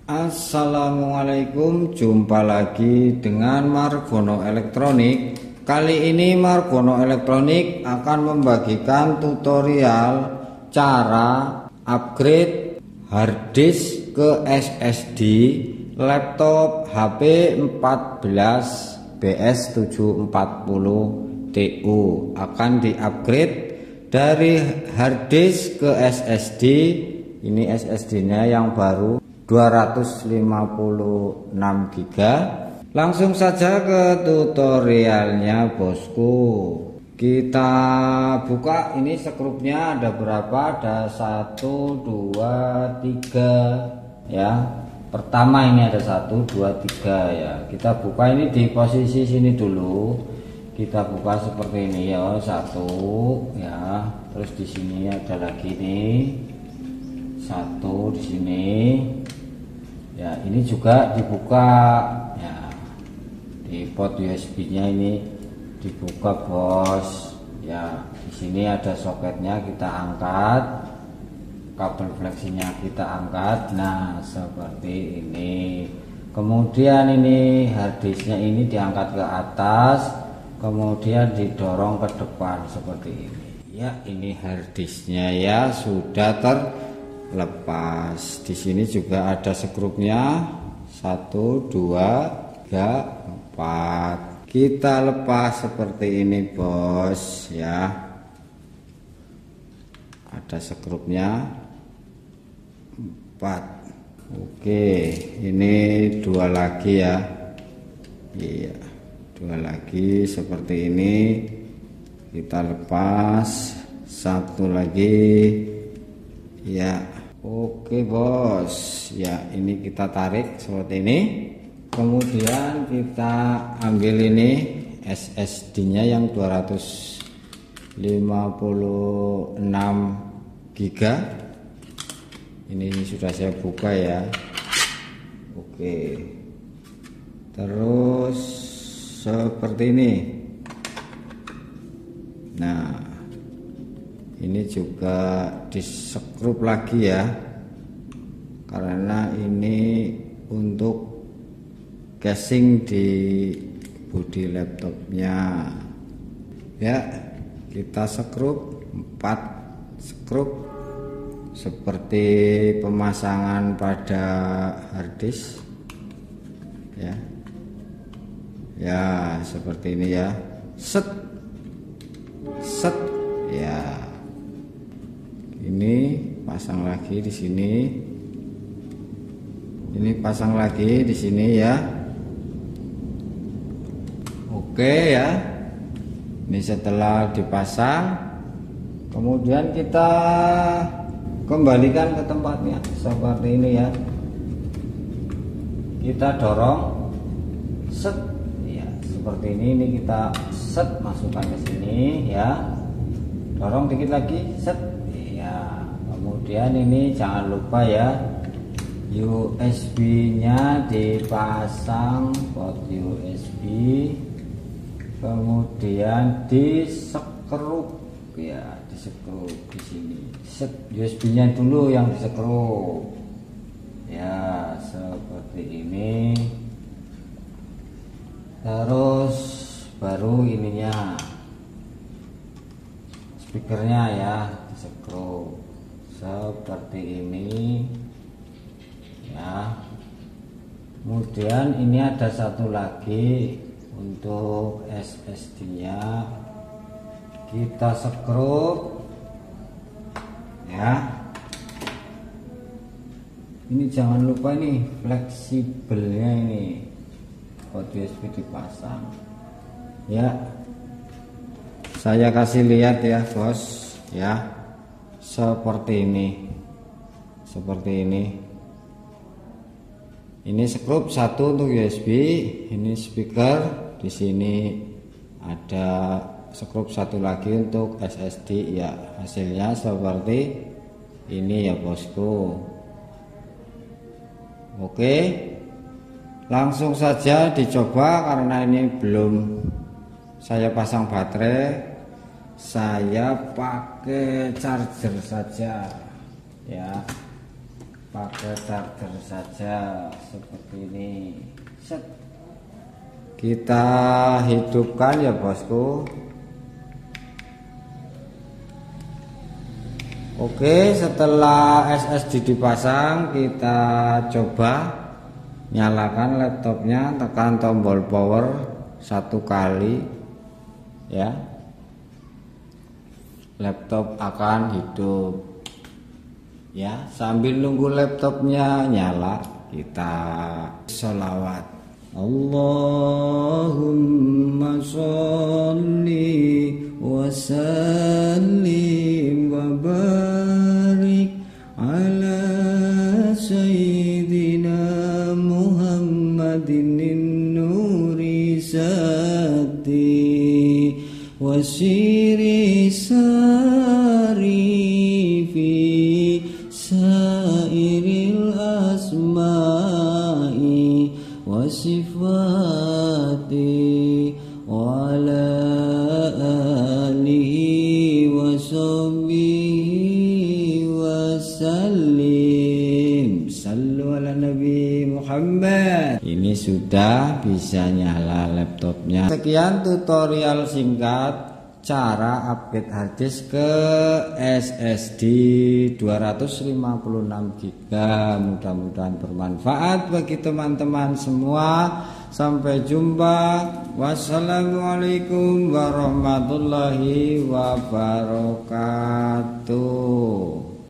Assalamualaikum, jumpa lagi dengan Margono Elektronik. Kali ini Margono Elektronik akan membagikan tutorial cara upgrade harddisk ke SSD laptop HP 14 BS740 TU. Akan diupgrade dari harddisk ke SSD. Ini SSD-nya yang baru 256 GB. Langsung saja ke tutorialnya bosku. Kita buka, ini skrupnya ada berapa? Ada 1, 2, 3 ya. Pertama ini ada 1, 2, 3 ya. Kita buka ini di posisi sini dulu. Kita buka seperti ini ya, 1 ya. Terus di sini ada lagi nih 1 di sini. Ya, ini juga dibuka ya. Di port USB-nya ini dibuka, bos. Ya, di sini ada soketnya, kita angkat. Kabel fleksinya kita angkat. Nah, seperti ini. Kemudian ini harddisknya ini diangkat ke atas, kemudian didorong ke depan seperti ini. Ya, ini harddisknya ya sudah terlepas. Di sini juga ada skrupnya 1, 2, 3, 4. Kita lepas seperti ini, bos ya. Ada skrupnya 4. Oke, ini 2 lagi ya. Iya, 2 lagi seperti ini. Kita lepas 1 lagi ya. Oke bos ya, ini kita tarik seperti ini. Kemudian kita ambil ini SSD nya yang 256 GB. Ini sudah saya buka ya. Oke, terus seperti ini. Nah, ini juga disekrup lagi ya, karena ini untuk casing di bodi laptopnya ya. Kita sekrup 4 sekrup seperti pemasangan pada harddisk ya. Ya, seperti ini ya. Set set ya. Ini pasang lagi di sini. Ini pasang lagi di sini ya. Oke ya. Ini setelah dipasang, kemudian kita kembalikan ke tempatnya seperti ini ya. Kita dorong set ya, seperti ini kita set, masukkan ke sini ya. Dorong dikit lagi set ya. Kemudian ini jangan lupa ya, USB-nya dipasang, port USB, kemudian disekrup ya, disekrup di sini. Set USB-nya dulu yang disekrup ya, seperti ini. Terus baru ininya, speakernya ya, disekrup seperti ini ya. Kemudian ini ada 1 lagi untuk SSD nya, kita sekrup ya. Ini jangan lupa ini fleksibelnya, ini port USB dipasang ya. Saya kasih lihat ya bos ya, seperti ini, seperti ini. Ini skrup 1 untuk USB, ini speaker, di sini ada skrup 1 lagi untuk SSD ya. Hasilnya seperti ini ya bosku. Oke, langsung saja dicoba. Karena ini belum saya pasang baterai, saya pakai charger saja ya. pakai charger saja seperti ini. Set. Kita hidupkan ya bosku. Oke, setelah SSD dipasang, kita coba nyalakan laptopnya, tekan tombol power 1 kali ya. Laptop akan hidup ya. Sambil nunggu laptopnya nyala, kita sholawat. Allahumma sholli wa sallim wa barik ala sayyidina Muhammadin nuri sati wa siri sarifi sairil asma'i wa sifati wa ala alihi wa sahbihi wa sallim. Sallu ala Nabi Muhammad. Ini sudah bisa nyala laptopnya. Sekian tutorial singkat cara upgrade harddisk ke SSD 256 GB. Mudah-mudahan bermanfaat bagi teman-teman semua. Sampai jumpa. Wassalamualaikum warahmatullahi wabarakatuh.